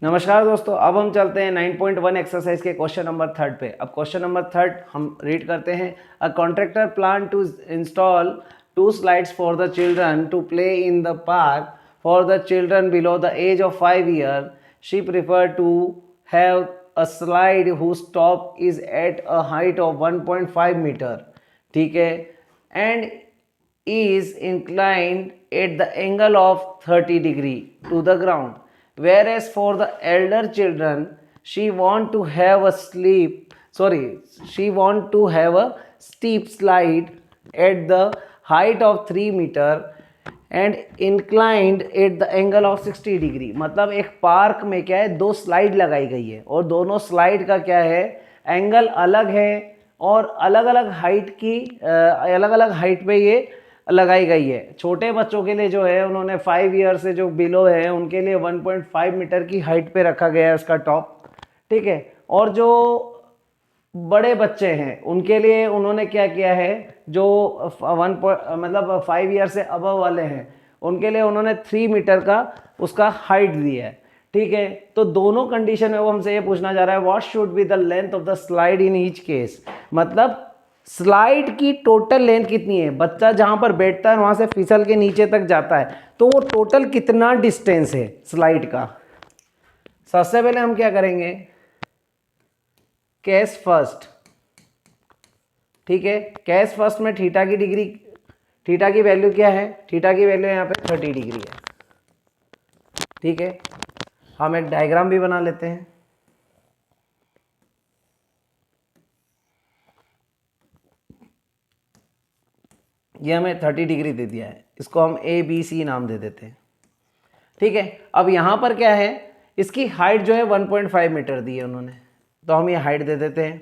नमस्कार दोस्तों, अब हम चलते हैं 9.1 एक्सरसाइज के क्वेश्चन नंबर 3 पे। अब क्वेश्चन नंबर 3 हम रीड करते हैं। A contractor plan to install 2 slides for the children to play in the park for the children below the age of 5 year. She prefer to have a slide whose top is at a height of 1.5 metre, ठीक है, and is inclined at the angle of 30 degree to the ground, whereas for the elder children she want to have a steep slide at the height of 3 meter and inclined at the angle of 60 degree. मतलब एक park में क्या है, दो slide लगाई गई है और दोनों स्लाइड का क्या है, एंगल अलग है और अलग अलग हाइट की अलग अलग हाइट पे ये लगाई गई है। छोटे बच्चों के लिए जो है उन्होंने 5 ईयर से जो बिलो है उनके लिए 1.5 मीटर की हाइट पे रखा गया है उसका टॉप, ठीक है। और जो बड़े बच्चे हैं उनके लिए उन्होंने क्या किया है, जो 5 ईयर से अबव वाले हैं उनके लिए उन्होंने 3 मीटर का उसका हाइट दिया है, ठीक है। तो दोनों कंडीशन में वो हमसे ये पूछना चाह रहा है, what should be the length of the slide in each case. मतलब स्लाइड की टोटल लेंथ कितनी है, बच्चा जहां पर बैठता है वहां से फिसल के नीचे तक जाता है तो वो टोटल कितना डिस्टेंस है स्लाइड का। सबसे पहले हम क्या करेंगे, केस फर्स्ट, ठीक है। केस फर्स्ट में थीटा की डिग्री, थीटा की वैल्यू क्या है, थीटा की वैल्यू यहाँ पे 30 डिग्री है, ठीक है। हम एक डायग्राम भी बना लेते हैं। ये हमें 30 डिग्री दे दिया है, इसको हम ए बी सी नाम दे देते हैं, ठीक है। अब यहाँ पर क्या है, इसकी हाइट जो है 1.5 मीटर दी है उन्होंने, तो हम ये हाइट दे देते हैं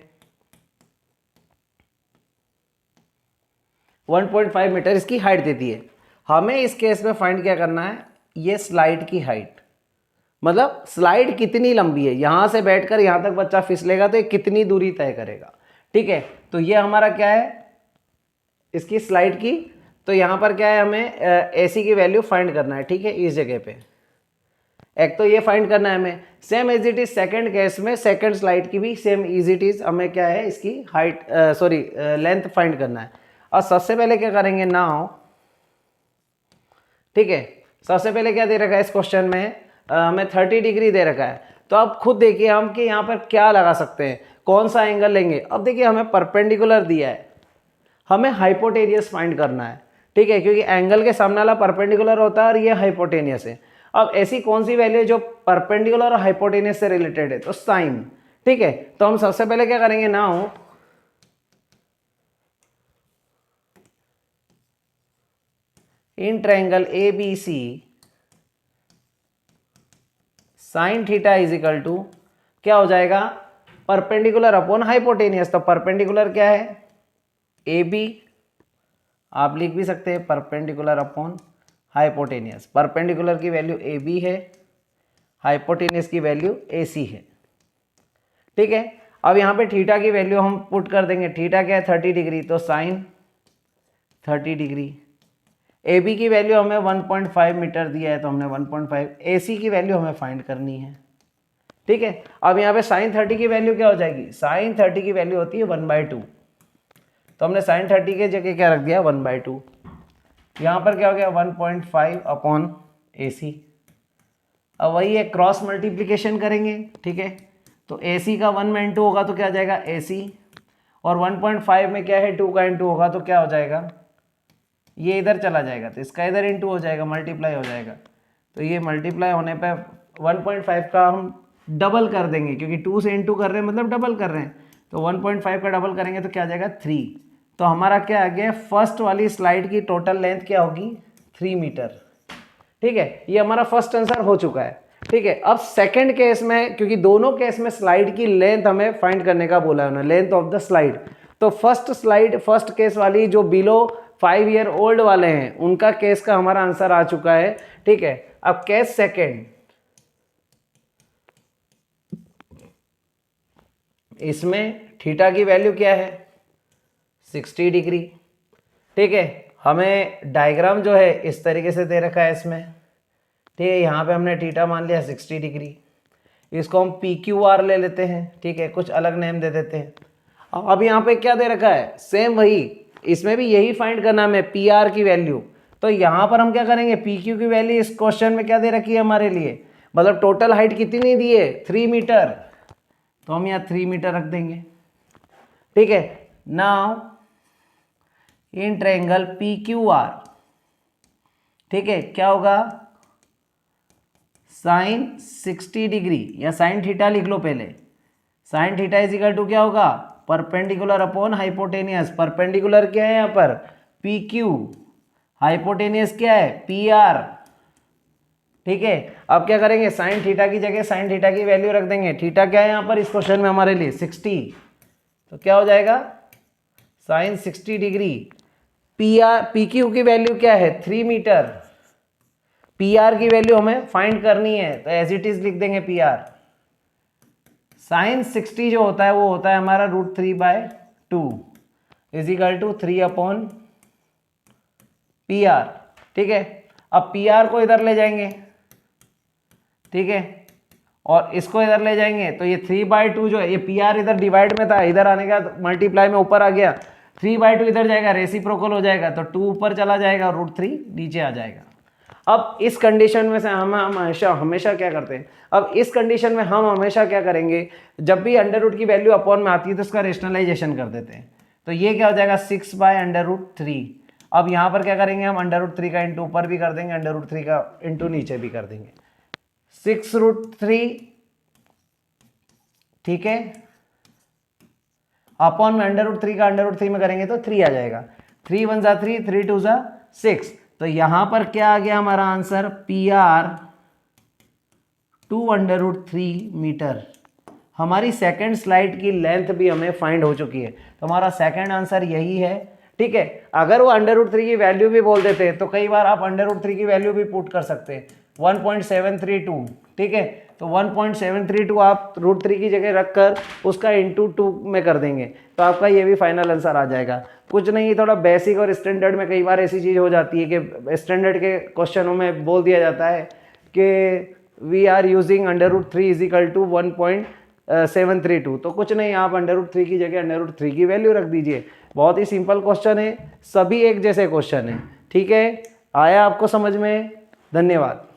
1.5 मीटर इसकी हाइट देती है। हमें इस केस में फाइंड क्या करना है, ये स्लाइड की हाइट, मतलब स्लाइड कितनी लंबी है, यहां से बैठकर यहां तक बच्चा फिसलेगा तो ये कितनी दूरी तय करेगा, ठीक है। तो ये हमारा क्या है, इसकी स्लाइड की। तो यहां पर क्या है, हमें एसी की वैल्यू फाइंड करना है, ठीक है, इस जगह पे। एक तो ये फाइंड करना है हमें, same as it is second case में सेकंड स्लाइड की भी सेम इज इट इज हमें क्या है, इसकी हाइट लेंथ फाइंड करना है। और सबसे पहले क्या करेंगे नाउ, ठीक है। सबसे पहले क्या दे रखा है इस क्वेश्चन में, हमें 30 डिग्री दे रखा है। तो अब खुद देखिए हम कि यहाँ पर क्या लगा सकते हैं, कौन सा एंगल लेंगे। अब देखिए हमें परपेंडिकुलर दिया है, हमें हाइपोटेनियस फाइंड करना है, ठीक है, क्योंकि एंगल के सामने वाला परपेंडिकुलर होता है और ये हाइपोटेनियस है। अब ऐसी कौन सी वैल्यू है जो परपेंडिकुलर और हाइपोटेनियस से रिलेटेड है, तो साइन, ठीक है। तो हम सबसे पहले क्या करेंगे now, in triangle A B C sine theta is equal to क्या हो जाएगा, परपेंडिकुलर अपॉन हाइपोटेनियस। तो परपेंडिकुलर क्या है, ए बी, आप लिख भी सकते हैं परपेंडिकुलर अपॉन हाइपोटेनियस। परपेंडिकुलर की वैल्यू ए बी है, हाइपोटेनियस की वैल्यू ए सी है, ठीक है। अब यहाँ पे थीटा की वैल्यू हम पुट कर देंगे, थीटा क्या है 30 डिग्री, तो साइन 30 डिग्री। ए बी की वैल्यू हमें 1.5 मीटर दिया है तो हमने 1.5, ए सी की वैल्यू हमें फाइंड करनी है, ठीक है। अब यहाँ पे साइन 30 की वैल्यू क्या हो जाएगी, साइन 30 की वैल्यू होती है 1/2, तो हमने साइन 30 के जगह क्या रख दिया 1/2। यहाँ पर क्या हो गया 1.5 अपॉन ए सी। अब वही है, क्रॉस मल्टीप्लीकेशन करेंगे, ठीक है। तो ए सी का 1 में इंटू होगा तो क्या आ जाएगा ए सी, और 1.5 में क्या है 2 का इंटू होगा तो क्या हो जाएगा, ये इधर चला जाएगा तो इसका इधर इंटू हो जाएगा, मल्टीप्लाई हो जाएगा। तो ये मल्टीप्लाई होने पे 1.5 का हम डबल कर देंगे, क्योंकि 2 से इंटू कर रहे हैं मतलब डबल कर रहे हैं, तो 1.5 का डबल करेंगे तो क्या आ जाएगा 3। तो हमारा क्या आ गया, फर्स्ट वाली स्लाइड की टोटल लेंथ क्या होगी 3 मीटर, ठीक है। ये हमारा फर्स्ट आंसर हो चुका है, ठीक है। अब सेकंड केस में, क्योंकि दोनों केस में स्लाइड की लेंथ हमें फाइंड करने का बोला है उन्होंने, लेंथ ऑफ द स्लाइड। तो फर्स्ट केस वाली जो बिलो 5 ईयर ओल्ड वाले हैं उनका केस का हमारा आंसर आ चुका है, ठीक है। अब केस सेकंड, इसमें थीटा की वैल्यू क्या है 60 डिग्री, ठीक है। हमें डायग्राम जो है इस तरीके से दे रखा है इसमें, ठीक है। यहाँ पे हमने थीटा मान लिया 60 डिग्री। इसको हम PQR ले लेते हैं, ठीक है, कुछ अलग नेम दे देते हैं। अब यहाँ पे क्या दे रखा है, सेम वही, इसमें भी यही फाइंड करना है हमें, PR की वैल्यू। तो यहाँ पर हम क्या करेंगे, PQ की वैल्यू इस क्वेश्चन में क्या दे रखी है हमारे लिए, मतलब टोटल हाइट कितनी दी है, 3 मीटर, तो हम यहाँ 3 मीटर रख देंगे, ठीक है। नाउ इन ट्रायंगल PQR, ठीक है, क्या होगा, साइन 60 डिग्री या साइन थीटा लिख लो पहले, sine theta is equal to क्या होगा, परपेंडिकुलर अपॉन हाइपोटेनियस। परपेंडिकुलर क्या है यहाँ पर, PQ, हाइपोटेनियस क्या है, PR, ठीक है। अब क्या करेंगे, साइन थीटा की जगह साइन थीटा की वैल्यू रख देंगे। थीटा क्या है यहाँ पर इस क्वेश्चन में हमारे लिए, 60, तो क्या हो जाएगा, साइन 60 डिग्री। PQ की वैल्यू क्या है, 3 मीटर। PR की वैल्यू हमें फाइंड करनी है, तो एज इट इज लिख देंगे PR। साइन 60 जो होता है वो होता है हमारा √3/2 is equal to 3 upon PR, ठीक है। अब PR को इधर ले जाएंगे, ठीक है, और इसको इधर ले जाएंगे, तो ये 3/2 जो है, ये PR इधर डिवाइड में था, इधर आने का मल्टीप्लाई में ऊपर आ गया, 3/2 इधर जाएगा, रेसिप्रोकल हो जाएगा, तो 2 ऊपर चला जाएगा, √3 नीचे आ जाएगा। अब इस कंडीशन में से हम हमेशा क्या करते हैं, अब इस कंडीशन में हम हमेशा क्या करेंगे, जब भी अंडर रूट की वैल्यू अपॉन में आती है तो उसका रेशनलाइजेशन कर देते हैं। तो ये क्या हो जाएगा, 6/√3। अब यहाँ पर क्या करेंगे हम, √3 का इंटू ऊपर भी कर देंगे, √3 का इंटू नीचे भी कर देंगे, 6√3, ठीक है, अपॉन में √3 का √3 में करेंगे तो 3 आ जाएगा, 3 1 जा 3, 3 2 जा 6। तो यहां पर क्या आ गया हमारा आंसर, PR 2√3 मीटर। हमारी सेकंड स्लाइड की लेंथ भी हमें फाइंड हो चुकी है, तो हमारा सेकंड आंसर यही है, ठीक है। अगर वो √3 की वैल्यू भी बोल देते तो कई बार आप √3 की वैल्यू भी पुट कर सकते हैं, 1.732, ठीक है। तो 1.732 आप √3 की जगह रखकर उसका इंटू 2 में कर देंगे, तो आपका ये भी फाइनल आंसर आ जाएगा। कुछ नहीं, थोड़ा बेसिक और स्टैंडर्ड में कई बार ऐसी चीज़ हो जाती है कि स्टैंडर्ड के क्वेश्चनों में बोल दिया जाता है कि we are using √3 is equal to 1.732, तो कुछ नहीं, आप √3 की जगह √3 की वैल्यू रख दीजिए। बहुत ही सिंपल क्वेश्चन है, सभी एक जैसे क्वेश्चन है, ठीक है। आया आपको समझ में, धन्यवाद।